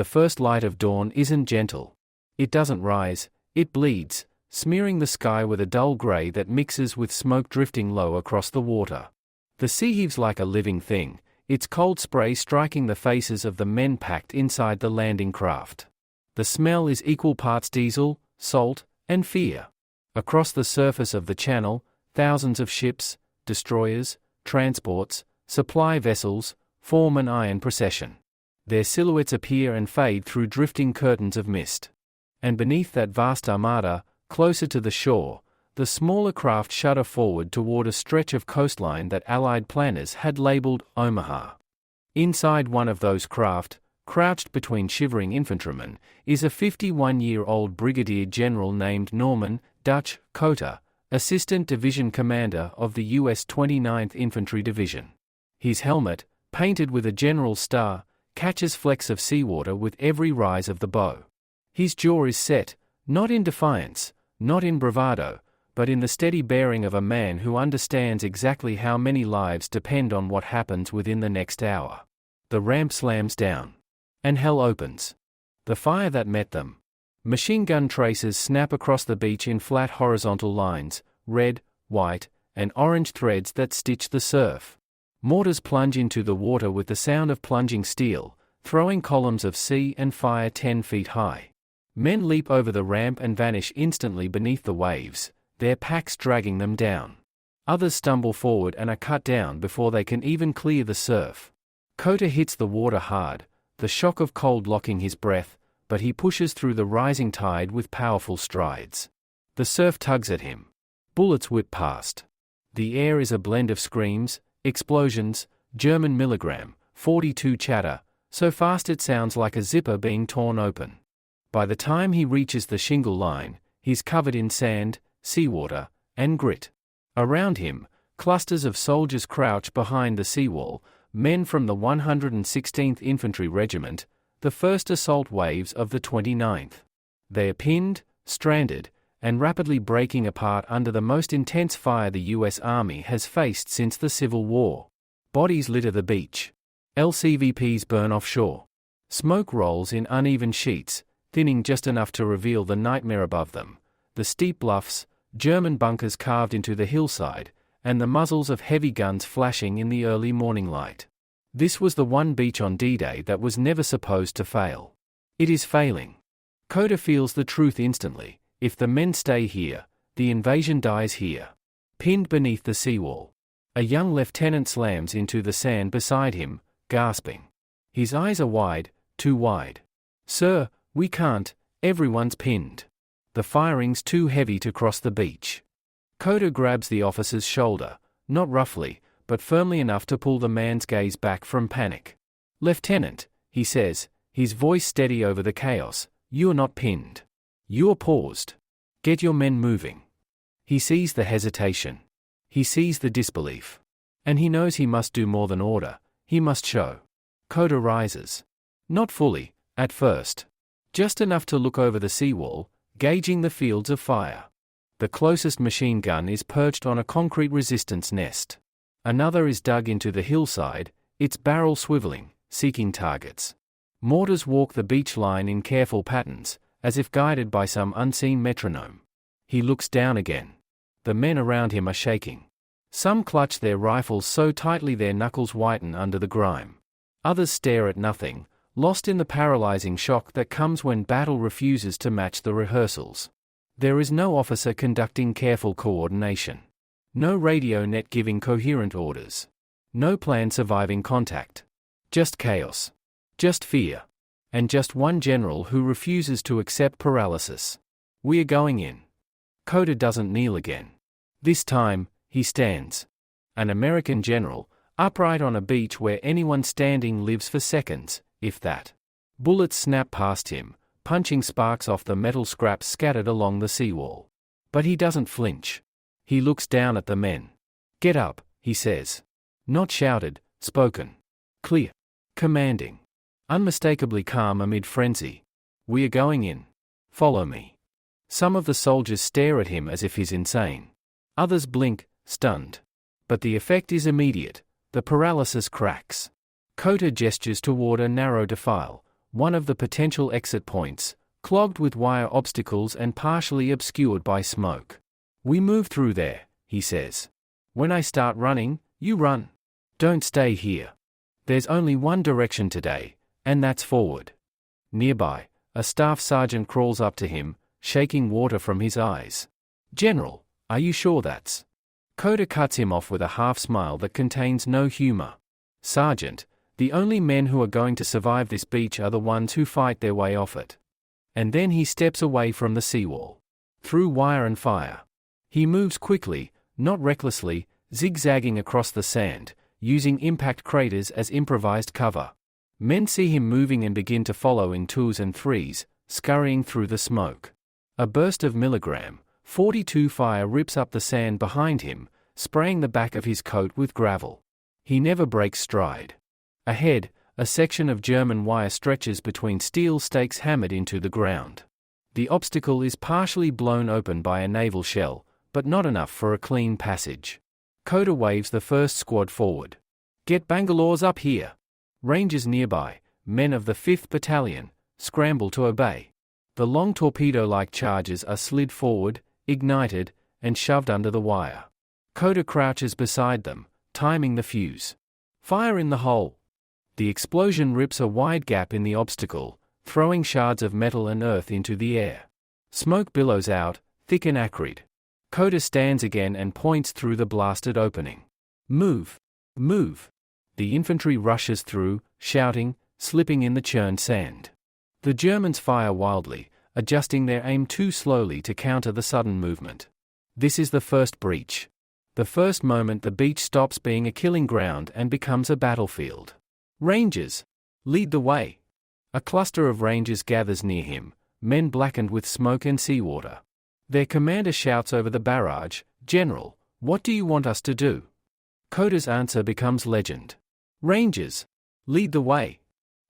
The first light of dawn isn't gentle. It doesn't rise, it bleeds, smearing the sky with a dull grey that mixes with smoke drifting low across the water. The sea heaves like a living thing, its cold spray striking the faces of the men packed inside the landing craft. The smell is equal parts diesel, salt, and fear. Across the surface of the channel, thousands of ships, destroyers, transports, supply vessels, form an iron procession. Their silhouettes appear and fade through drifting curtains of mist. And beneath that vast armada, closer to the shore, the smaller craft shudder forward toward a stretch of coastline that Allied planners had labeled Omaha. Inside one of those craft, crouched between shivering infantrymen, is a 51-year-old Brigadier General named Norman, Dutch, Cota, Assistant Division Commander of the U.S. 29th Infantry Division. His helmet, painted with a general's star, catches flecks of seawater with every rise of the bow. His jaw is set, not in defiance, not in bravado, but in the steady bearing of a man who understands exactly how many lives depend on what happens within the next hour. The ramp slams down. And hell opens. The fire that met them. Machine gun traces snap across the beach in flat horizontal lines, red, white, and orange threads that stitch the surf. Mortars plunge into the water with the sound of plunging steel, throwing columns of sea and fire 10 feet high. Men leap over the ramp and vanish instantly beneath the waves, their packs dragging them down. Others stumble forward and are cut down before they can even clear the surf. Cota hits the water hard, the shock of cold locking his breath, but he pushes through the rising tide with powerful strides. The surf tugs at him. Bullets whip past. The air is a blend of screams, explosions, German milligram, 42 chatter, so fast it sounds like a zipper being torn open. By the time he reaches the shingle line, he's covered in sand, seawater, and grit. Around him, clusters of soldiers crouch behind the seawall, men from the 116th Infantry Regiment, the first assault waves of the 29th. They are pinned, stranded, and rapidly breaking apart under the most intense fire the U.S. Army has faced since the Civil War. Bodies litter the beach. LCVPs burn offshore. Smoke rolls in uneven sheets, thinning just enough to reveal the nightmare above them, the steep bluffs, German bunkers carved into the hillside, and the muzzles of heavy guns flashing in the early morning light. This was the one beach on D-Day that was never supposed to fail. It is failing. Cota feels the truth instantly. If the men stay here, the invasion dies here. Pinned beneath the seawall. A young lieutenant slams into the sand beside him, gasping. His eyes are wide, too wide. "Sir, we can't, everyone's pinned. The firing's too heavy to cross the beach." Cota grabs the officer's shoulder, not roughly, but firmly enough to pull the man's gaze back from panic. "Lieutenant," he says, his voice steady over the chaos, "you're not pinned. You're paused. Get your men moving." He sees the hesitation. He sees the disbelief. And he knows he must do more than order, he must show. Cota rises. Not fully, at first. Just enough to look over the seawall, gauging the fields of fire. The closest machine gun is perched on a concrete resistance nest. Another is dug into the hillside, its barrel swiveling, seeking targets. Mortars walk the beach line in careful patterns, as if guided by some unseen metronome. He looks down again. The men around him are shaking. Some clutch their rifles so tightly their knuckles whiten under the grime. Others stare at nothing, lost in the paralyzing shock that comes when battle refuses to match the rehearsals. There is no officer conducting careful coordination. No radio net giving coherent orders. No plan surviving contact. Just chaos. Just fear. And just one general who refuses to accept paralysis. "We are going in." Cota doesn't kneel again. This time, he stands. An American general, upright on a beach where anyone standing lives for seconds, if that. Bullets snap past him, punching sparks off the metal scraps scattered along the seawall. But he doesn't flinch. He looks down at the men. "Get up," he says. Not shouted, spoken. Clear. Commanding. Unmistakably calm amid frenzy. "We are going in. Follow me." Some of the soldiers stare at him as if he's insane. Others blink, stunned. But the effect is immediate. The paralysis cracks. Cota gestures toward a narrow defile, one of the potential exit points, clogged with wire obstacles and partially obscured by smoke. "We move through there," he says. "When I start running, you run. Don't stay here. There's only one direction today, and that's forward." Nearby, a staff sergeant crawls up to him, shaking water from his eyes. "General, are you sure that's—" Cota cuts him off with a half-smile that contains no humor. "Sergeant, the only men who are going to survive this beach are the ones who fight their way off it." And then he steps away from the seawall. Through wire and fire. He moves quickly, not recklessly, zigzagging across the sand, using impact craters as improvised cover. Men see him moving and begin to follow in 2s and 3s, scurrying through the smoke. A burst of .42 fire rips up the sand behind him, spraying the back of his coat with gravel. He never breaks stride. Ahead, a section of German wire stretches between steel stakes hammered into the ground. The obstacle is partially blown open by a naval shell, but not enough for a clean passage. Cota waves the first squad forward. "Get Bangalore's up here." Rangers nearby, men of the 5th Battalion, scramble to obey. The long torpedo-like charges are slid forward, ignited, and shoved under the wire. Cota crouches beside them, timing the fuse. "Fire in the hole." The explosion rips a wide gap in the obstacle, throwing shards of metal and earth into the air. Smoke billows out, thick and acrid. Cota stands again and points through the blasted opening. "Move! Move!" The infantry rushes through, shouting, slipping in the churned sand. The Germans fire wildly, adjusting their aim too slowly to counter the sudden movement. This is the first breach. The first moment the beach stops being a killing ground and becomes a battlefield. "Rangers! Lead the way!" A cluster of Rangers gathers near him, men blackened with smoke and seawater. Their commander shouts over the barrage, "General, what do you want us to do?" Cota's answer becomes legend. "Rangers! Lead the way!"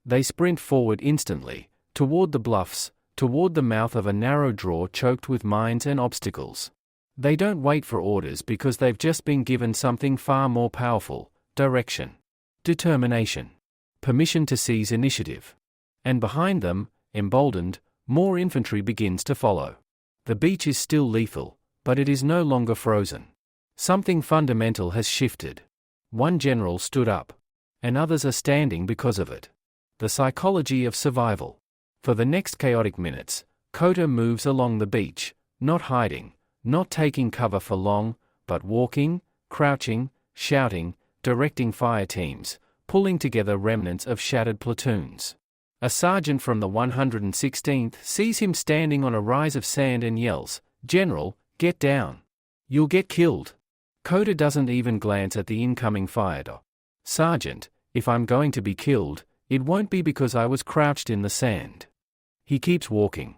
They sprint forward instantly, toward the bluffs, toward the mouth of a narrow draw choked with mines and obstacles. They don't wait for orders because they've just been given something far more powerful: direction, determination, permission to seize initiative. And behind them, emboldened, more infantry begins to follow. The beach is still lethal, but it is no longer frozen. Something fundamental has shifted. One general stood up, and others are standing because of it. The psychology of survival. For the next chaotic minutes, Cota moves along the beach, not hiding, not taking cover for long, but walking, crouching, shouting, directing fire teams, pulling together remnants of shattered platoons. A sergeant from the 116th sees him standing on a rise of sand and yells, "General, get down. You'll get killed." Cota doesn't even glance at the incoming fire. "Sergeant, if I'm going to be killed, it won't be because I was crouched in the sand." He keeps walking.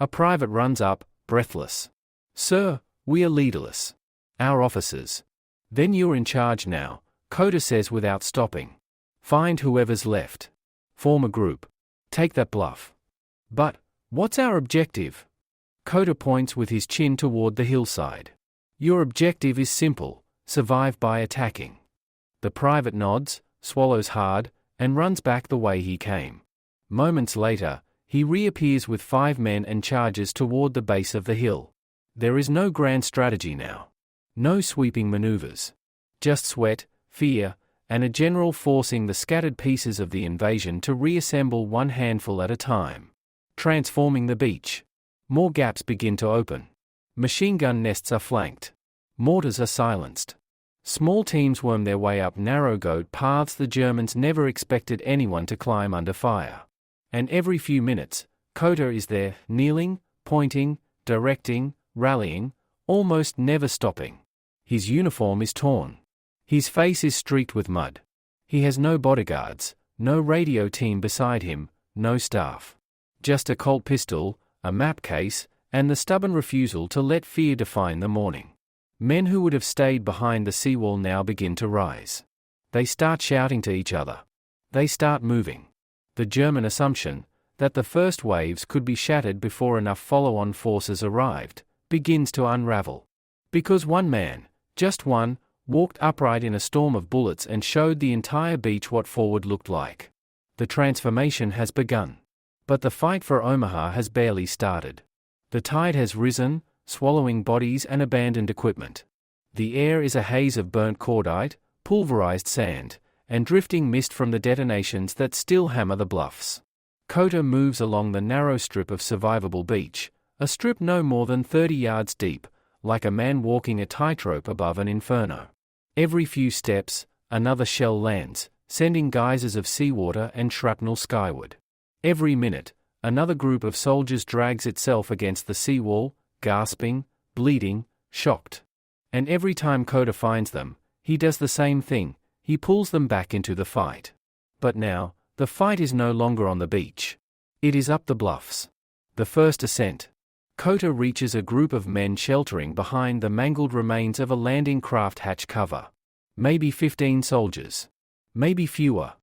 A private runs up, breathless. "Sir, we are leaderless. Our officers." "Then you're in charge now," Cota says without stopping. "Find whoever's left. Form a group. Take that bluff." "But, what's our objective?" Cota points with his chin toward the hillside. "Your objective is simple: survive by attacking." The private nods, swallows hard, and runs back the way he came. Moments later, he reappears with 5 men and charges toward the base of the hill. There is no grand strategy now. No sweeping maneuvers. Just sweat, fear, and a general forcing the scattered pieces of the invasion to reassemble one handful at a time. Transforming the beach. More gaps begin to open. Machine gun nests are flanked. Mortars are silenced. Small teams worm their way up narrow goat paths the Germans never expected anyone to climb under fire. And every few minutes, Cota is there, kneeling, pointing, directing, rallying, almost never stopping. His uniform is torn. His face is streaked with mud. He has no bodyguards, no radio team beside him, no staff. Just a Colt pistol, a map case, and the stubborn refusal to let fear define the morning. Men who would have stayed behind the seawall now begin to rise. They start shouting to each other. They start moving. The German assumption, that the first waves could be shattered before enough follow-on forces arrived, begins to unravel. Because one man, just one, walked upright in a storm of bullets and showed the entire beach what forward looked like. The transformation has begun. But the fight for Omaha has barely started. The tide has risen, swallowing bodies and abandoned equipment. The air is a haze of burnt cordite, pulverized sand, and drifting mist from the detonations that still hammer the bluffs. Cota moves along the narrow strip of survivable beach, a strip no more than 30 yards deep, like a man walking a tightrope above an inferno. Every few steps, another shell lands, sending geysers of seawater and shrapnel skyward. Every minute, another group of soldiers drags itself against the seawall, gasping, bleeding, shocked. And every time Cota finds them, he does the same thing, he pulls them back into the fight. But now, the fight is no longer on the beach. It is up the bluffs. The first ascent. Cota reaches a group of men sheltering behind the mangled remains of a landing craft hatch cover. Maybe 15 soldiers. Maybe fewer.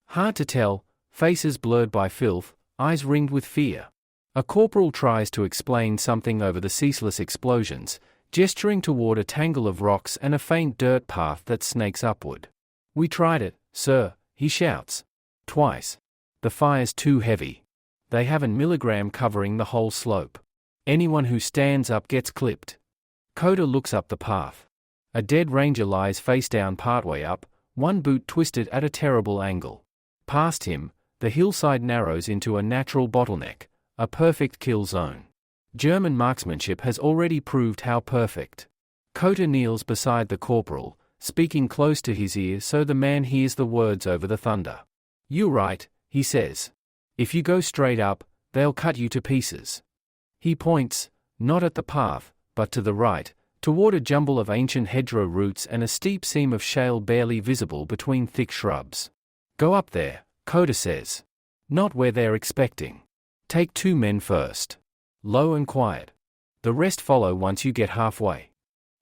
Hard to tell, faces blurred by filth, eyes ringed with fear. A corporal tries to explain something over the ceaseless explosions, gesturing toward a tangle of rocks and a faint dirt path that snakes upward. "We tried it, sir," he shouts. "Twice. The fire's too heavy. They have a milligram covering the whole slope. Anyone who stands up gets clipped." Cota looks up the path. A dead ranger lies face down partway up, one boot twisted at a terrible angle. Past him, the hillside narrows into a natural bottleneck, a perfect kill zone. German marksmanship has already proved how perfect. Cota kneels beside the corporal, speaking close to his ear so the man hears the words over the thunder. "You're right," he says. "If you go straight up, they'll cut you to pieces." He points, not at the path, but to the right, toward a jumble of ancient hedgerow roots and a steep seam of shale barely visible between thick shrubs. "Go up there," Cota says. "Not where they're expecting. Take 2 men first. Low and quiet. The rest follow once you get halfway."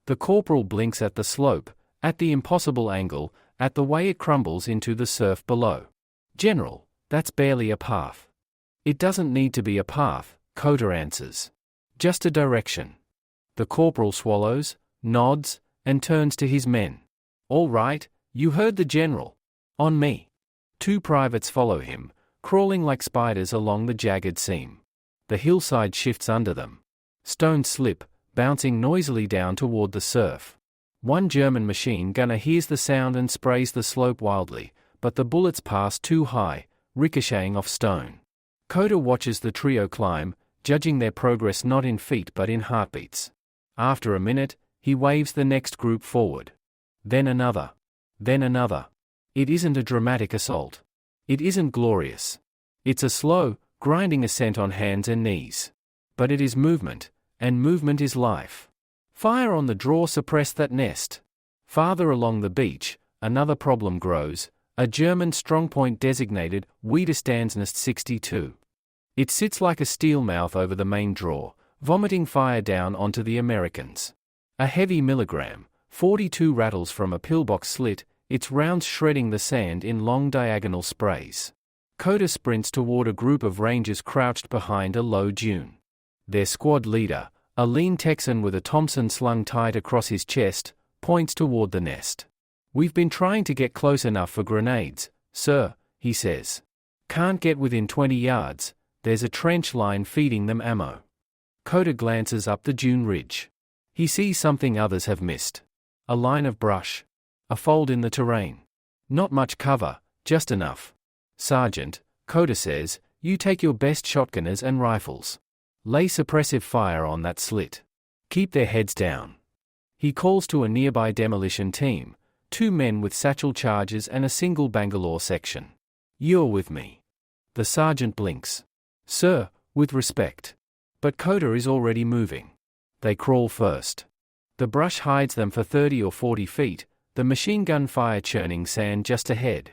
The corporal blinks at the slope, at the impossible angle, at the way it crumbles into the surf below. "General, that's barely a path." "It doesn't need to be a path," Cota answers. "Just a direction." The corporal swallows, nods, and turns to his men. "All right, you heard the general. On me." 2 privates follow him, crawling like spiders along the jagged seam. The hillside shifts under them. Stones slip, bouncing noisily down toward the surf. One German machine gunner hears the sound and sprays the slope wildly, but the bullets pass too high, ricocheting off stone. Cota watches the trio climb, judging their progress not in feet but in heartbeats. After a minute, he waves the next group forward. Then another. Then another. It isn't a dramatic assault. It isn't glorious. It's a slow, grinding ascent on hands and knees. But it is movement, and movement is life. Fire on the draw suppressed that nest. Farther along the beach, another problem grows, a German strongpoint designated Widerstandsnest 62. It sits like a steel mouth over the main draw, vomiting fire down onto the Americans. A heavy milligram, 42 rattles from a pillbox slit, its rounds shredding the sand in long diagonal sprays. Cota sprints toward a group of Rangers crouched behind a low dune. Their squad leader, a lean Texan with a Thompson slung tight across his chest, points toward the nest. "We've been trying to get close enough for grenades, sir," he says. "Can't get within 20 yards, there's a trench line feeding them ammo." Cota glances up the dune ridge. He sees something others have missed. A line of brush. A fold in the terrain. Not much cover, just enough. "Sergeant," Cota says, "you take your best shotgunners and rifles. Lay suppressive fire on that slit. Keep their heads down." He calls to a nearby demolition team, 2 men with satchel charges and a single Bangalore section. "You're with me." The sergeant blinks. "Sir," with respect. But Cota is already moving. They crawl first. The brush hides them for 30 or 40 feet, the machine gun fire churning sand just ahead.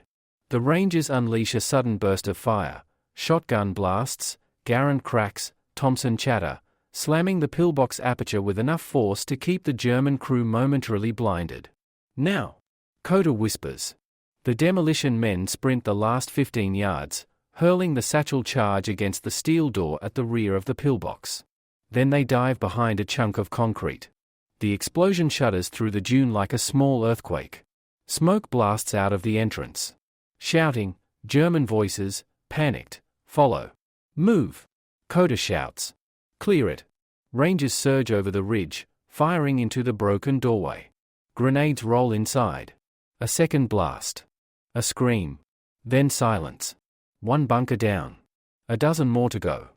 The Rangers unleash a sudden burst of fire, shotgun blasts, Garand cracks, Thompson chatter, slamming the pillbox aperture with enough force to keep the German crew momentarily blinded. "Now," Cota whispers. The demolition men sprint the last 15 yards, hurling the satchel charge against the steel door at the rear of the pillbox. Then they dive behind a chunk of concrete. The explosion shudders through the dune like a small earthquake. Smoke blasts out of the entrance. Shouting, German voices, panicked, follow. Move! Cota shouts. Clear it. Rangers surge over the ridge, firing into the broken doorway. Grenades roll inside. A second blast. A scream. Then silence. One bunker down. A dozen more to go.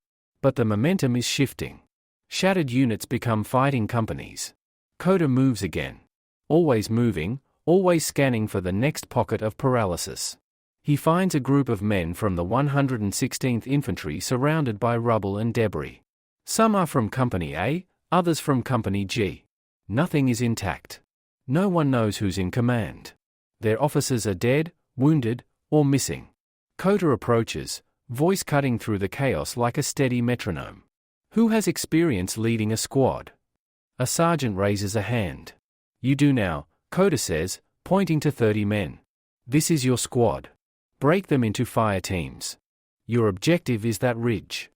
But the momentum is shifting. Shattered units become fighting companies. Cota moves again. Always moving, always scanning for the next pocket of paralysis. He finds a group of men from the 116th Infantry surrounded by rubble and debris. Some are from Company A, others from Company G. Nothing is intact. No one knows who's in command. Their officers are dead, wounded, or missing. Cota approaches, voice cutting through the chaos like a steady metronome. Who has experience leading a squad? A sergeant raises a hand. You do now, Cota says, pointing to 30 men. This is your squad. Break them into fire teams. Your objective is that ridge.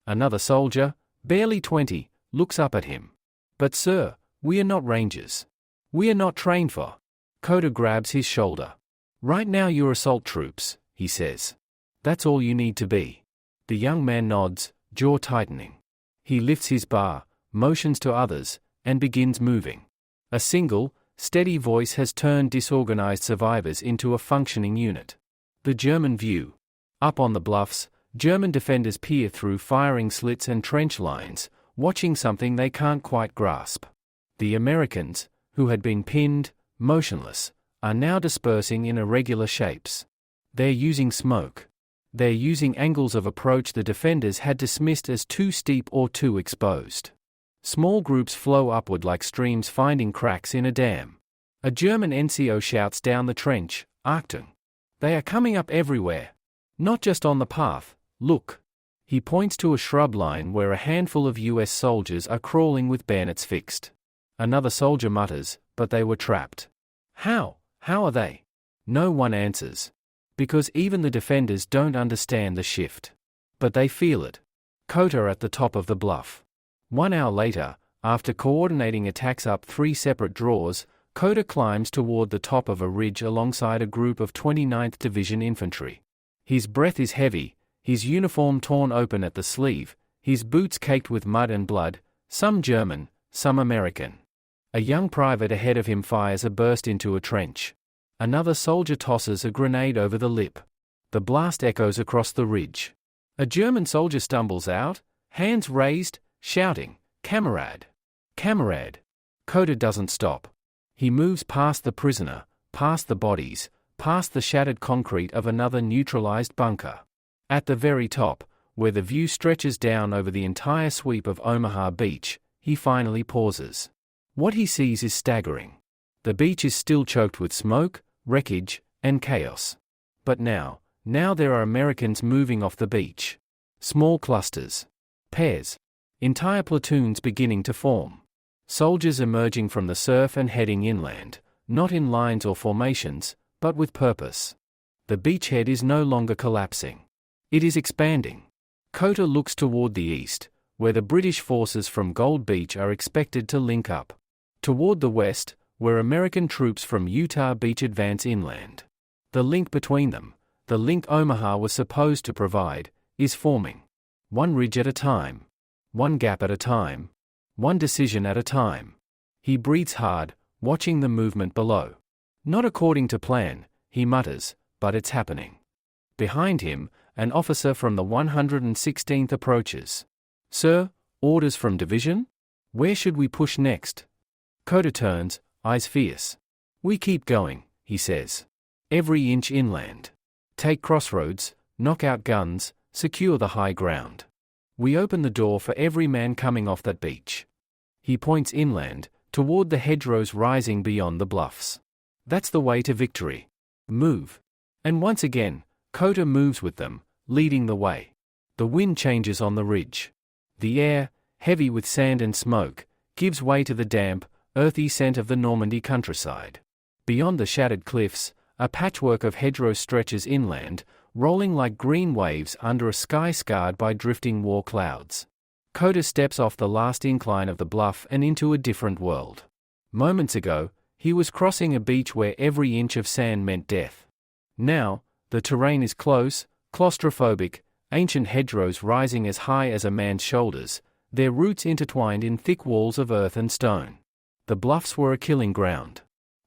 Another soldier, barely 20, looks up at him. But sir, we are not rangers. We are not trained for. Cota grabs his shoulder. Right now you're assault troops, he says. That's all you need to be. The young man nods, jaw tightening. He lifts his bar, motions to others, and begins moving. A single, steady voice has turned disorganized survivors into a functioning unit. The German view. Up on the bluffs, German defenders peer through firing slits and trench lines, watching something they can't quite grasp. The Americans, who had been pinned, motionless, are now dispersing in irregular shapes. They're using smoke. They're using angles of approach the defenders had dismissed as too steep or too exposed. Small groups flow upward like streams finding cracks in a dam. A German NCO shouts down the trench, Achtung! They are coming up everywhere. Not just on the path, look. He points to a shrub line where a handful of US soldiers are crawling with bayonets fixed. Another soldier mutters, but they were trapped. How are they? No one answers. Because even the defenders don't understand the shift. But they feel it. Cota at the top of the bluff. 1 hour later, after coordinating attacks up 3 separate draws, Cota climbs toward the top of a ridge alongside a group of 29th Division infantry. His breath is heavy, his uniform torn open at the sleeve, his boots caked with mud and blood, some German, some American. A young private ahead of him fires a burst into a trench. Another soldier tosses a grenade over the lip. The blast echoes across the ridge. A German soldier stumbles out, hands raised, shouting, "Kamerad! Kamerad!" Cota doesn't stop. He moves past the prisoner, past the bodies, past the shattered concrete of another neutralized bunker. At the very top, where the view stretches down over the entire sweep of Omaha Beach, he finally pauses. What he sees is staggering. The beach is still choked with smoke, wreckage, and chaos. But now there are Americans moving off the beach. Small clusters. Pairs. Entire platoons beginning to form. Soldiers emerging from the surf and heading inland, not in lines or formations, but with purpose. The beachhead is no longer collapsing. It is expanding. Cota looks toward the east, where the British forces from Gold Beach are expected to link up. Toward the west, where American troops from Utah Beach advance inland. The link between them, the link Omaha was supposed to provide, is forming. One ridge at a time. One gap at a time. One decision at a time. He breathes hard, watching the movement below. Not according to plan, he mutters, but it's happening. Behind him, an officer from the 116th approaches. Sir, orders from division? Where should we push next? Cota turns, eyes fierce. We keep going, he says. Every inch inland. Take crossroads, knock out guns, secure the high ground. We open the door for every man coming off that beach. He points inland, toward the hedgerows rising beyond the bluffs. That's the way to victory. Move. And once again, Cota moves with them, leading the way. The wind changes on the ridge. The air, heavy with sand and smoke, gives way to the damp, earthy scent of the Normandy countryside. Beyond the shattered cliffs, a patchwork of hedgerows stretches inland, rolling like green waves under a sky scarred by drifting war clouds. Cota steps off the last incline of the bluff and into a different world. Moments ago, he was crossing a beach where every inch of sand meant death. Now, the terrain is close, claustrophobic, ancient hedgerows rising as high as a man's shoulders, their roots intertwined in thick walls of earth and stone. The bluffs were a killing ground.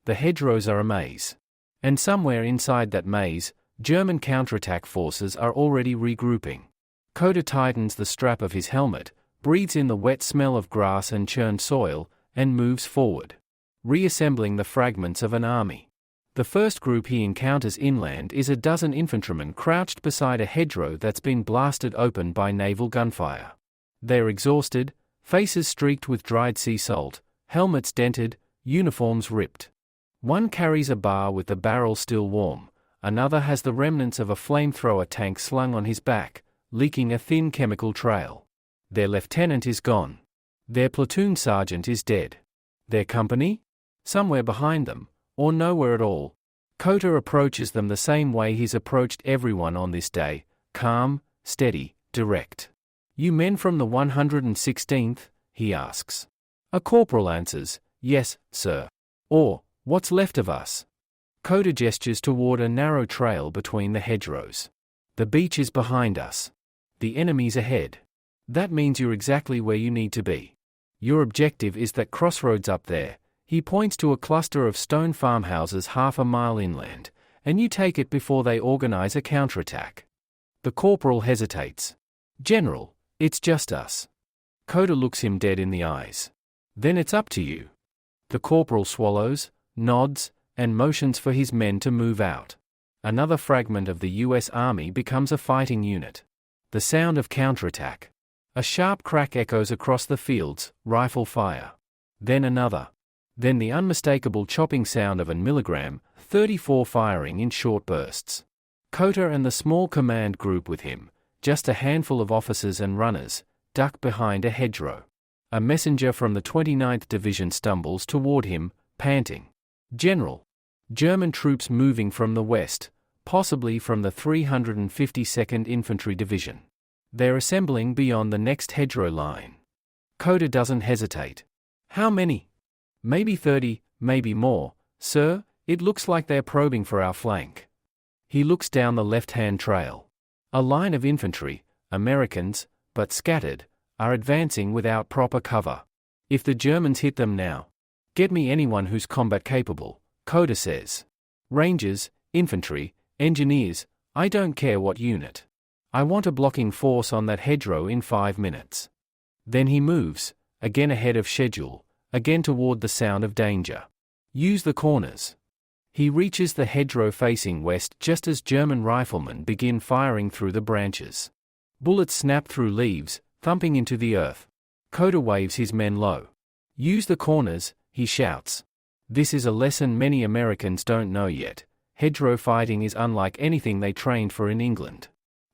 The hedgerows are a maze. And somewhere inside that maze, German counterattack forces are already regrouping. Cota tightens the strap of his helmet, breathes in the wet smell of grass and churned soil, and moves forward, reassembling the fragments of an army. The first group he encounters inland is a dozen infantrymen crouched beside a hedgerow that's been blasted open by naval gunfire. They're exhausted, faces streaked with dried sea salt, helmets dented, uniforms ripped. One carries a bar with the barrel still warm, another has the remnants of a flamethrower tank slung on his back, leaking a thin chemical trail. Their lieutenant is gone. Their platoon sergeant is dead. Their company? Somewhere behind them, or nowhere at all. Cota approaches them the same way he's approached everyone on this day, calm, steady, direct. "You men from the 116th?" he asks. A corporal answers, "Yes, sir." Or, "What's left of us?" Cota gestures toward a narrow trail between the hedgerows. "The beach is behind us. The enemy's ahead. That means you're exactly where you need to be. Your objective is that crossroads up there." He points to a cluster of stone farmhouses half a mile inland, "and you take it before they organize a counterattack." The corporal hesitates. "General, it's just us." Cota looks him dead in the eyes. "Then it's up to you." The corporal swallows, nods, and motions for his men to move out. Another fragment of the U.S. Army becomes a fighting unit. The sound of counterattack. A sharp crack echoes across the fields, rifle fire. Then another. Then the unmistakable chopping sound of a milligram, 34 firing in short bursts. Cota and the small command group with him, just a handful of officers and runners, duck behind a hedgerow. A messenger from the 29th Division stumbles toward him, panting. "General." German troops moving from the west, possibly from the 352nd Infantry Division. They're assembling beyond the next hedgerow line. Cota doesn't hesitate. "How many?" "Maybe 30, maybe more, sir. It looks like they're probing for our flank." He looks down the left-hand trail. A line of infantry, Americans, but scattered, are advancing without proper cover. If the Germans hit them now, "Get me anyone who's combat capable," Cota says. "Rangers, infantry, engineers, I don't care what unit. I want a blocking force on that hedgerow in 5 minutes." Then he moves, again ahead of schedule, again toward the sound of danger. "Use the corners." He reaches the hedgerow facing west just as German riflemen begin firing through the branches. Bullets snap through leaves, thumping into the earth. Cota waves his men low. "Use the corners," he shouts. This is a lesson many Americans don't know yet. Hedgerow fighting is unlike anything they trained for in England.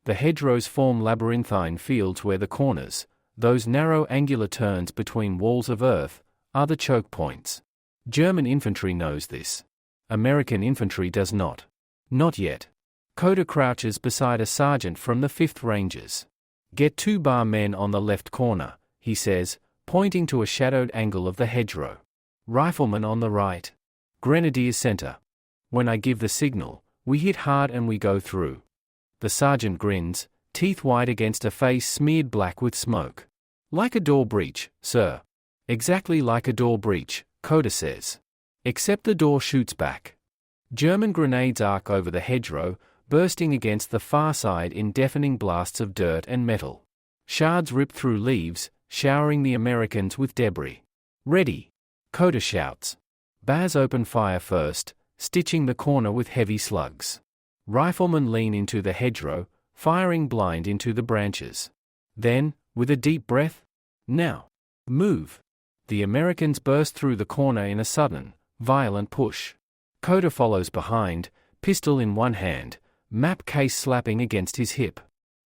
The hedgerows form labyrinthine fields where the corners, those narrow angular turns between walls of earth, are the choke points. German infantry knows this. American infantry does not. Not yet. Cota crouches beside a sergeant from the 5th Rangers. "Get 2 bar men on the left corner," he says, pointing to a shadowed angle of the hedgerow. "Riflemen on the right. Grenadiers center. When I give the signal, we hit hard and we go through." The sergeant grins, teeth white against a face smeared black with smoke. "Like a door breach, sir." "Exactly like a door breach," Cota says. "Except the door shoots back." German grenades arc over the hedgerow, bursting against the far side in deafening blasts of dirt and metal. Shards rip through leaves, showering the Americans with debris. "Ready!" Cota shouts. Baz open fire first, stitching the corner with heavy slugs. Riflemen lean into the hedgerow, firing blind into the branches. Then, with a deep breath, "Now! Move!" The Americans burst through the corner in a sudden, violent push. Cota follows behind, pistol in one hand, map case slapping against his hip.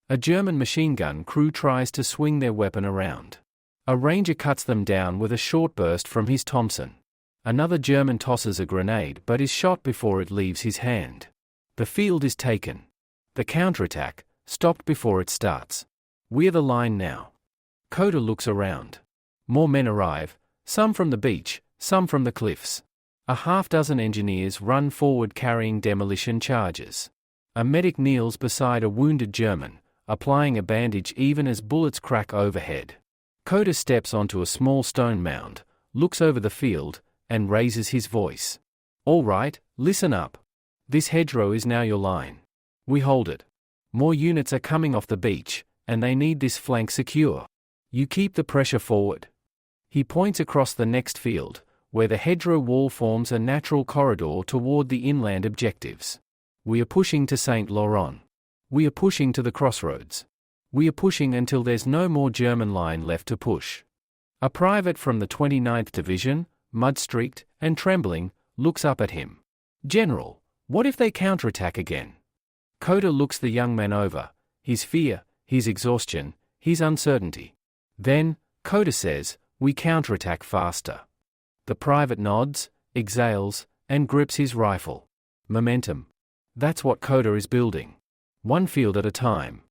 A German machine gun crew tries to swing their weapon around. A ranger cuts them down with a short burst from his Thompson. Another German tosses a grenade but is shot before it leaves his hand. The field is taken. The counterattack, stopped before it starts. We're the line now. Cota looks around. More men arrive, some from the beach, some from the cliffs. A half-dozen engineers run forward carrying demolition charges. A medic kneels beside a wounded German, applying a bandage even as bullets crack overhead. Cota steps onto a small stone mound, looks over the field, and raises his voice. "All right, listen up. This hedgerow is now your line. We hold it. More units are coming off the beach, and they need this flank secure. You keep the pressure forward." He points across the next field, where the hedgerow wall forms a natural corridor toward the inland objectives. "We are pushing to St. Laurent. We are pushing to the crossroads. We are pushing until there's no more German line left to push." A private from the 29th Division, mud-streaked and trembling, looks up at him. "General, what if they counterattack again?" Cota looks the young man over, his fear, his exhaustion, his uncertainty. Then, Cota says, "We counterattack faster." The private nods, exhales, and grips his rifle. Momentum. That's what Cota is building. One field at a time.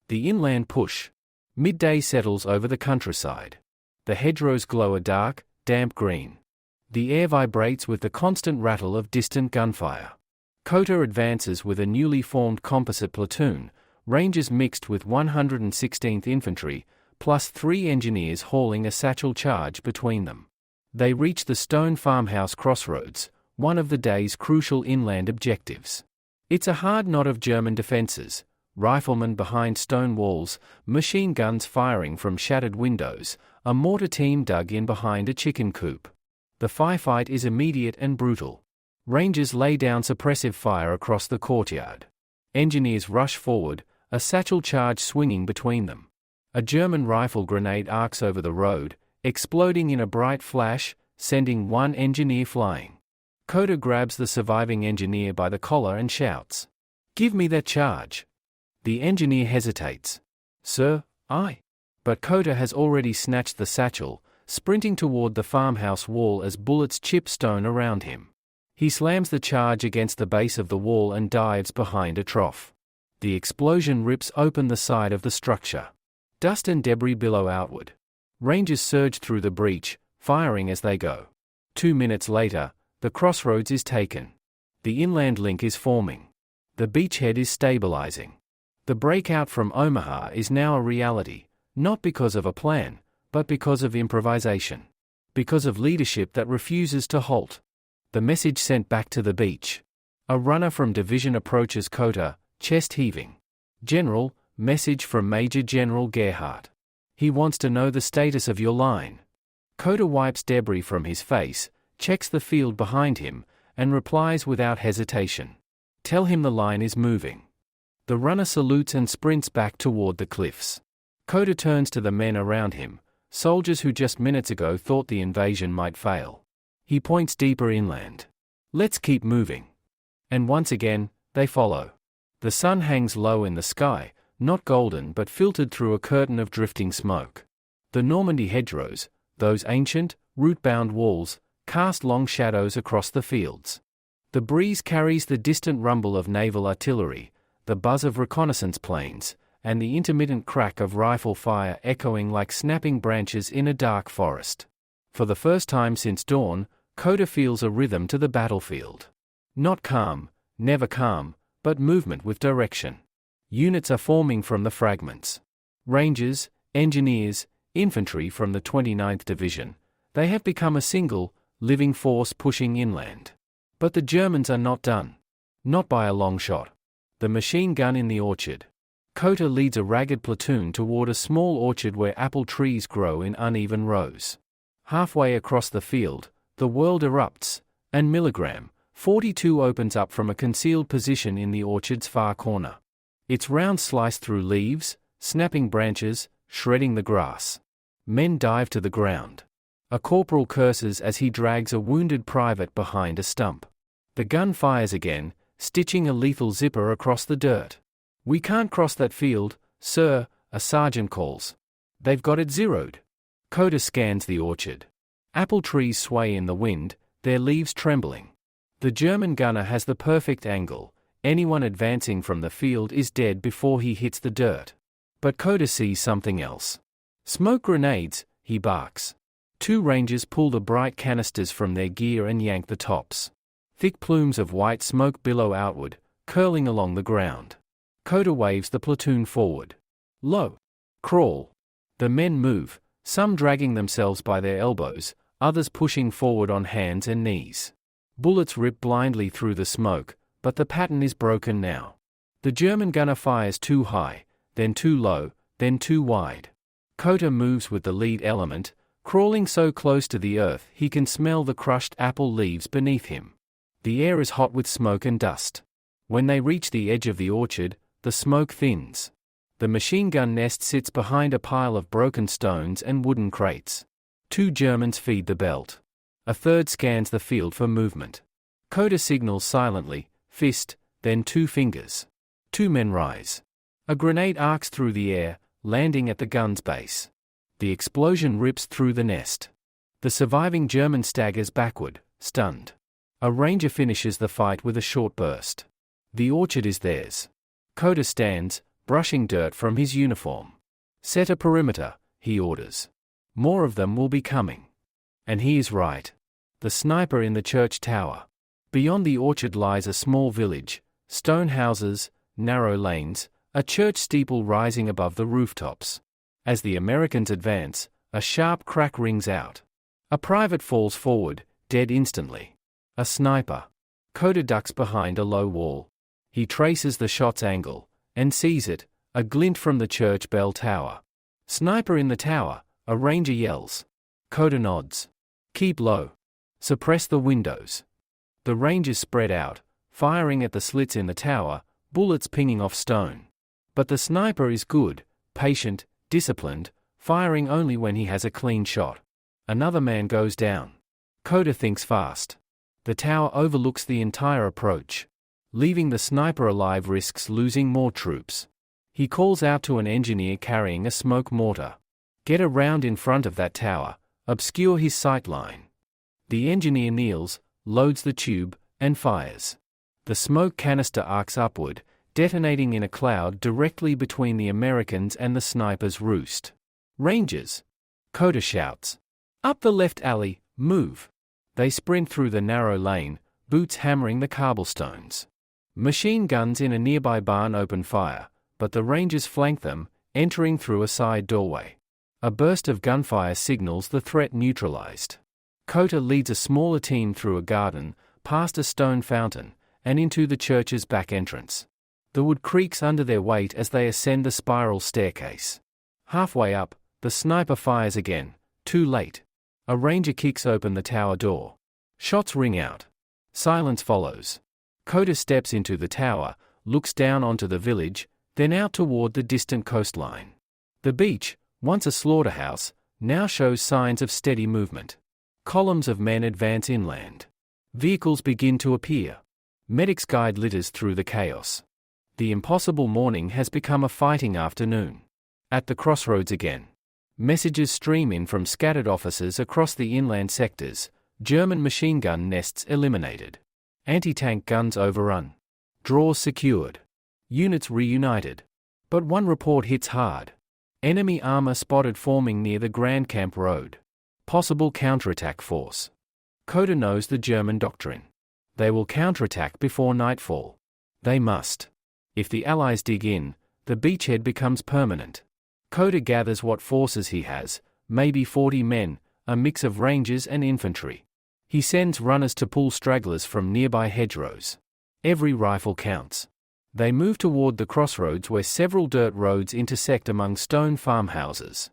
The inland push. Midday settles over the countryside. The hedgerows glow a dark, damp green. The air vibrates with the constant rattle of distant gunfire. Cota advances with a newly formed composite platoon, Rangers mixed with 116th Infantry, plus 3 engineers hauling a satchel charge between them. They reach the stone farmhouse crossroads, one of the day's crucial inland objectives. It's a hard knot of German defenses, riflemen behind stone walls, machine guns firing from shattered windows, a mortar team dug in behind a chicken coop. The firefight is immediate and brutal. Rangers lay down suppressive fire across the courtyard. Engineers rush forward, a satchel charge swinging between them. A German rifle grenade arcs over the road, exploding in a bright flash, sending one engineer flying. Cota grabs the surviving engineer by the collar and shouts, "Give me that charge." The engineer hesitates. "Sir, I..." But Cota has already snatched the satchel, sprinting toward the farmhouse wall as bullets chip stone around him. He slams the charge against the base of the wall and dives behind a trough. The explosion rips open the side of the structure. Dust and debris billow outward. Rangers surge through the breach, firing as they go. 2 minutes later, the crossroads is taken. The inland link is forming. The beachhead is stabilizing. The breakout from Omaha is now a reality, not because of a plan, but because of improvisation. Because of leadership that refuses to halt. The message sent back to the beach. A runner from division approaches Cota, chest heaving. "General, message from Major General Gerhardt. He wants to know the status of your line." Cota wipes debris from his face, checks the field behind him, and replies without hesitation. "Tell him the line is moving." The runner salutes and sprints back toward the cliffs. Cota turns to the men around him, soldiers who just minutes ago thought the invasion might fail. He points deeper inland. "Let's keep moving." And once again, they follow. The sun hangs low in the sky, not golden but filtered through a curtain of drifting smoke. The Normandy hedgerows, those ancient, root-bound walls, cast long shadows across the fields. The breeze carries the distant rumble of naval artillery, the buzz of reconnaissance planes, and the intermittent crack of rifle fire echoing like snapping branches in a dark forest. For the first time since dawn, Cota feels a rhythm to the battlefield. Not calm, never calm, but movement with direction. Units are forming from the fragments. Rangers, engineers, infantry from the 29th Division, they have become a single, living force pushing inland. But the Germans are not done. Not by a long shot. The machine gun in the orchard. Cota leads a ragged platoon toward a small orchard where apple trees grow in uneven rows. Halfway across the field, the world erupts, and Milligram 42 opens up from a concealed position in the orchard's far corner. Its rounds slice through leaves, snapping branches, shredding the grass. Men dive to the ground. A corporal curses as he drags a wounded private behind a stump. The gun fires again, stitching a lethal zipper across the dirt. "We can't cross that field, sir," a sergeant calls. "They've got it zeroed." Cota scans the orchard. Apple trees sway in the wind, their leaves trembling. The German gunner has the perfect angle. Anyone advancing from the field is dead before he hits the dirt. But Cota sees something else. "Smoke grenades," he barks. 2 Rangers pull the bright canisters from their gear and yank the tops. Thick plumes of white smoke billow outward, curling along the ground. Cota waves the platoon forward. Low. Crawl. The men move, some dragging themselves by their elbows, others pushing forward on hands and knees. Bullets rip blindly through the smoke, but the pattern is broken now. The German gunner fires too high, then too low, then too wide. Cota moves with the lead element, crawling so close to the earth he can smell the crushed apple leaves beneath him. The air is hot with smoke and dust. When they reach the edge of the orchard, the smoke thins. The machine gun nest sits behind a pile of broken stones and wooden crates. 2 Germans feed the belt. A third scans the field for movement. Cota signals silently, fist, then 2 fingers. 2 men rise. A grenade arcs through the air, landing at the gun's base. The explosion rips through the nest. The surviving German staggers backward, stunned. A ranger finishes the fight with a short burst. The orchard is theirs. Cota stands, brushing dirt from his uniform. Set a perimeter, he orders. More of them will be coming. And he is right. The sniper in the church tower. Beyond the orchard lies a small village, stone houses, narrow lanes, a church steeple rising above the rooftops. As the Americans advance, a sharp crack rings out. A private falls forward, dead instantly. A sniper. Cota ducks behind a low wall. He traces the shot's angle, and sees it, a glint from the church bell tower. Sniper in the tower, a ranger yells. Cota nods. Keep low. Suppress the windows. The rangers spread out, firing at the slits in the tower, bullets pinging off stone. But the sniper is good, patient, disciplined, firing only when he has a clean shot. Another man goes down. Cota thinks fast. The tower overlooks the entire approach. Leaving the sniper alive risks losing more troops. He calls out to an engineer carrying a smoke mortar. Get around in front of that tower, obscure his sight line. The engineer kneels, loads the tube, and fires. The smoke canister arcs upward, detonating in a cloud directly between the Americans and the sniper's roost. Rangers! Cota shouts. Up the left alley, move! They sprint through the narrow lane, boots hammering the cobblestones. Machine guns in a nearby barn open fire, but the Rangers flank them, entering through a side doorway. A burst of gunfire signals the threat neutralized. Cota leads a smaller team through a garden, past a stone fountain, and into the church's back entrance. The wood creaks under their weight as they ascend the spiral staircase. Halfway up, the sniper fires again, too late. A ranger kicks open the tower door. Shots ring out. Silence follows. Cota steps into the tower, looks down onto the village, then out toward the distant coastline. The beach, once a slaughterhouse, now shows signs of steady movement. Columns of men advance inland. Vehicles begin to appear. Medics guide litters through the chaos. The impossible morning has become a fighting afternoon. At the crossroads again. Messages stream in from scattered officers across the inland sectors. German machine gun nests eliminated. Anti-tank guns overrun. Draws secured. Units reunited. But one report hits hard. Enemy armor spotted forming near the Grand Camp Road. Possible counterattack force. Cota knows the German doctrine. They will counterattack before nightfall. They must. If the Allies dig in, the beachhead becomes permanent. Cota gathers what forces he has, maybe 40 men, a mix of rangers and infantry. He sends runners to pull stragglers from nearby hedgerows. Every rifle counts. They move toward the crossroads where several dirt roads intersect among stone farmhouses.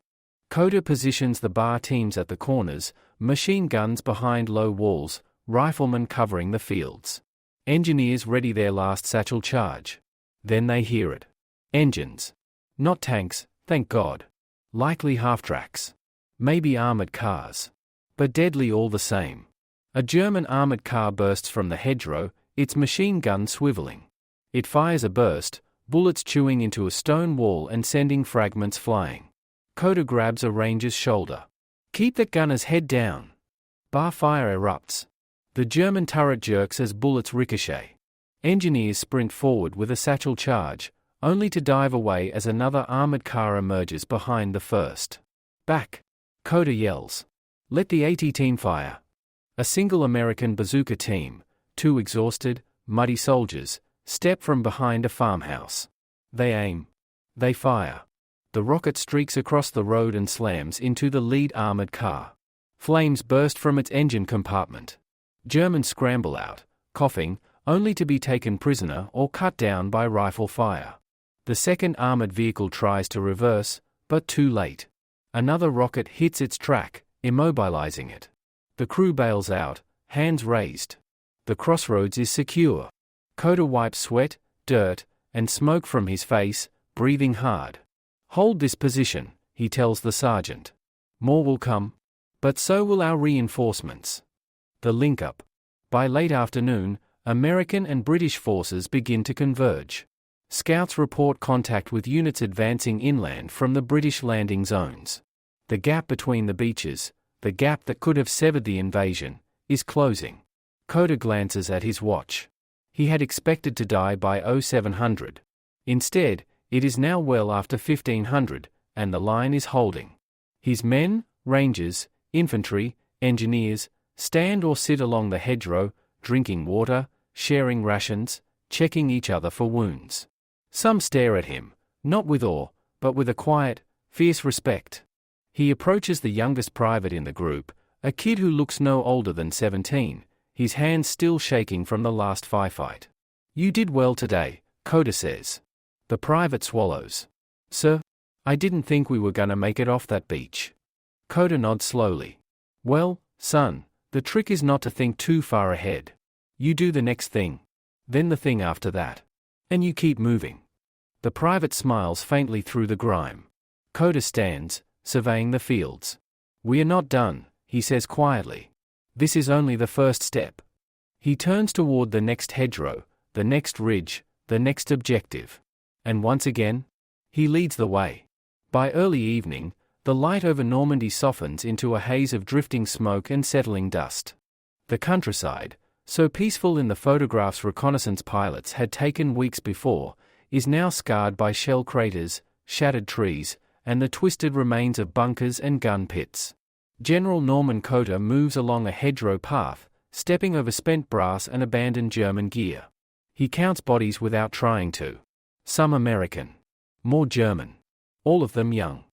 Cota positions the bar teams at the corners, machine guns behind low walls, riflemen covering the fields. Engineers ready their last satchel charge. Then they hear it. Engines. Not tanks, thank God. Likely half-tracks. Maybe armored cars. But deadly all the same. A German armored car bursts from the hedgerow, its machine gun swiveling. It fires a burst, bullets chewing into a stone wall and sending fragments flying. Cota grabs a ranger's shoulder. Keep that gunner's head down. Bar fire erupts. The German turret jerks as bullets ricochet. Engineers sprint forward with a satchel charge, only to dive away as another armored car emerges behind the first. Back! Cota yells. Let the AT team fire. A single American bazooka team, 2 exhausted, muddy soldiers, step from behind a farmhouse. They aim. They fire. The rocket streaks across the road and slams into the lead armored car. Flames burst from its engine compartment. Germans scramble out, coughing, only to be taken prisoner or cut down by rifle fire. The second armored vehicle tries to reverse, but too late. Another rocket hits its track, immobilizing it. The crew bails out, hands raised. The crossroads is secure. Cota wipes sweat, dirt, and smoke from his face, breathing hard. "Hold this position," he tells the sergeant. "More will come. But so will our reinforcements." The link-up. By late afternoon, American and British forces begin to converge. Scouts report contact with units advancing inland from the British landing zones. The gap between the beaches, the gap that could have severed the invasion, is closing. Cota glances at his watch. He had expected to die by 0700. Instead, it is now well after 1500, and the line is holding. His men, Rangers, infantry, engineers, stand or sit along the hedgerow, drinking water, sharing rations, checking each other for wounds. Some stare at him, not with awe, but with a quiet, fierce respect. He approaches the youngest private in the group, a kid who looks no older than 17, his hands still shaking from the last firefight. "You did well today," Cota says. The private swallows. "Sir, I didn't think we were gonna make it off that beach." Cota nods slowly. "Well, son, the trick is not to think too far ahead. You do the next thing. Then the thing after that. And you keep moving." The private smiles faintly through the grime. Cota stands, surveying the fields. "We are not done," he says quietly. "This is only the first step." He turns toward the next hedgerow, the next ridge, the next objective. And once again, he leads the way. By early evening, the light over Normandy softens into a haze of drifting smoke and settling dust. The countryside, so peaceful in the photographs reconnaissance pilots had taken weeks before, is now scarred by shell craters, shattered trees, and the twisted remains of bunkers and gun pits. General Norman Cota moves along a hedgerow path, stepping over spent brass and abandoned German gear. He counts bodies without trying to. Some American. More German. All of them young.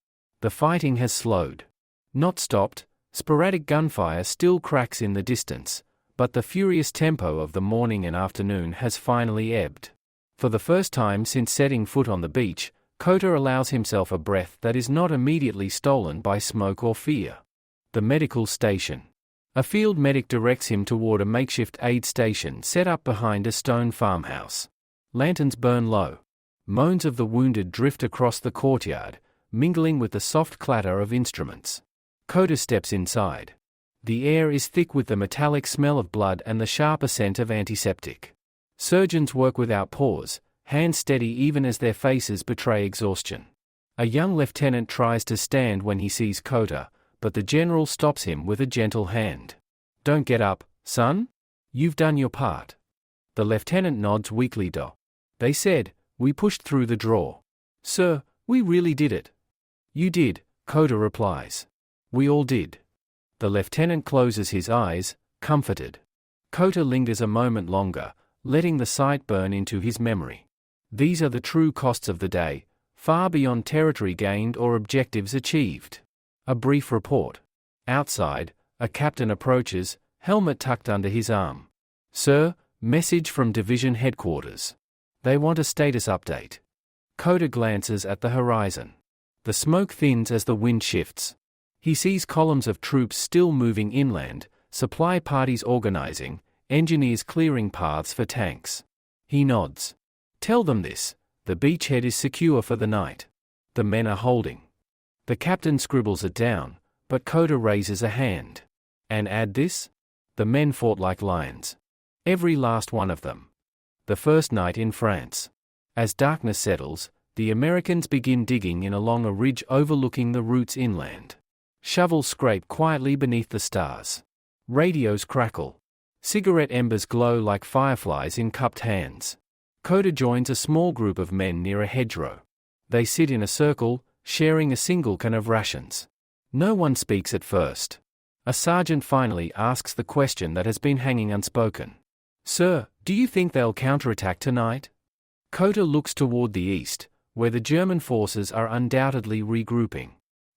The fighting has slowed. Not stopped, sporadic gunfire still cracks in the distance, but the furious tempo of the morning and afternoon has finally ebbed. For the first time since setting foot on the beach, Cota allows himself a breath that is not immediately stolen by smoke or fear. The medical station. A field medic directs him toward a makeshift aid station set up behind a stone farmhouse. Lanterns burn low. Moans of the wounded drift across the courtyard, mingling with the soft clatter of instruments. Cota steps inside. The air is thick with the metallic smell of blood and the sharper scent of antiseptic. Surgeons work without pause, hands steady even as their faces betray exhaustion. A young lieutenant tries to stand when he sees Cota, but the general stops him with a gentle hand. "Don't get up, son. You've done your part." The lieutenant nods weakly. "They said, we pushed through the draw. Sir, we really did it." "You did," Cota replies. "We all did." The lieutenant closes his eyes, comforted. Cota lingers a moment longer, letting the sight burn into his memory. These are the true costs of the day, far beyond territory gained or objectives achieved. A brief report. Outside, a captain approaches, helmet tucked under his arm. "Sir, message from division headquarters. They want a status update." Cota glances at the horizon. The smoke thins as the wind shifts. He sees columns of troops still moving inland, supply parties organizing, engineers clearing paths for tanks. He nods. "Tell them this, the beachhead is secure for the night. The men are holding." The captain scribbles it down, but Cota raises a hand. "And add this? The men fought like lions. Every last one of them." The first night in France. As darkness settles, the Americans begin digging in along a ridge overlooking the routes inland. Shovels scrape quietly beneath the stars. Radios crackle. Cigarette embers glow like fireflies in cupped hands. Cota joins a small group of men near a hedgerow. They sit in a circle, sharing a single can of rations. No one speaks at first. A sergeant finally asks the question that has been hanging unspoken. "Sir, do you think they'll counterattack tonight?" Cota looks toward the east, where the German forces are undoubtedly regrouping.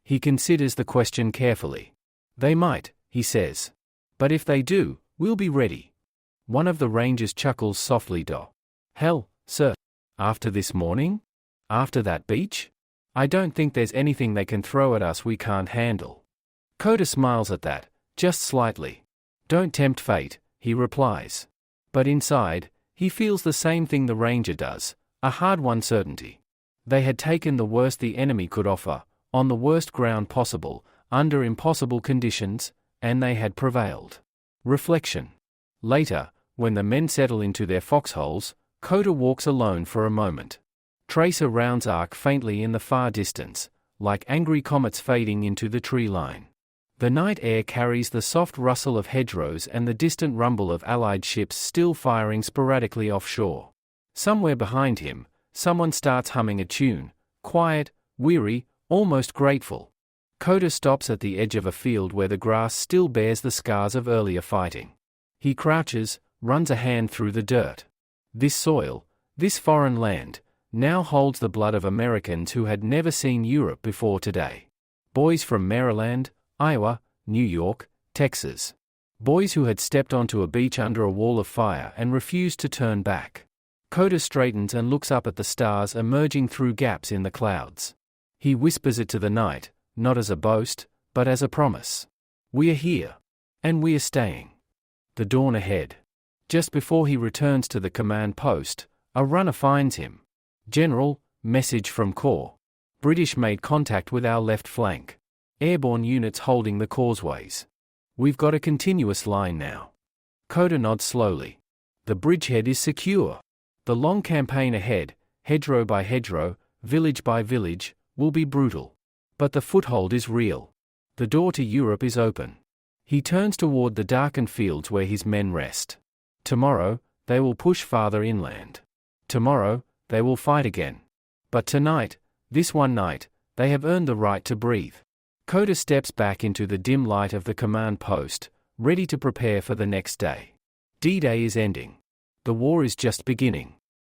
He considers the question carefully. They might, he says. But if they do, we'll be ready. One of the Rangers chuckles softly. Hell, sir. After this morning? After that beach? I don't think there's anything they can throw at us we can't handle. Cota smiles at that, just slightly. Don't tempt fate, he replies. But inside, he feels the same thing the Ranger does, a hard-won certainty. They had taken the worst the enemy could offer, on the worst ground possible, under impossible conditions, and they had prevailed. Reflection. Later, when the men settle into their foxholes, Cota walks alone for a moment. Tracer rounds arc faintly in the far distance, like angry comets fading into the tree line. The night air carries the soft rustle of hedgerows and the distant rumble of Allied ships still firing sporadically offshore. Somewhere behind him, someone starts humming a tune, quiet, weary, almost grateful. Cota stops at the edge of a field where the grass still bears the scars of earlier fighting. He crouches, runs a hand through the dirt. This soil, this foreign land, now holds the blood of Americans who had never seen Europe before today. Boys from Maryland, Iowa, New York, Texas. Boys who had stepped onto a beach under a wall of fire and refused to turn back. Cota straightens and looks up at the stars emerging through gaps in the clouds. He whispers it to the night, not as a boast, but as a promise. We are here. And we are staying. The dawn ahead. Just before he returns to the command post, a runner finds him. General, message from Corps. British made contact with our left flank. Airborne units holding the causeways. We've got a continuous line now. Cota nods slowly. The bridgehead is secure. The long campaign ahead, hedgerow by hedgerow, village by village, will be brutal. But the foothold is real. The door to Europe is open. He turns toward the darkened fields where his men rest. Tomorrow, they will push farther inland. Tomorrow, they will fight again. But tonight, this one night, they have earned the right to breathe. Cota steps back into the dim light of the command post, ready to prepare for the next day. D-Day is ending. The war is just beginning.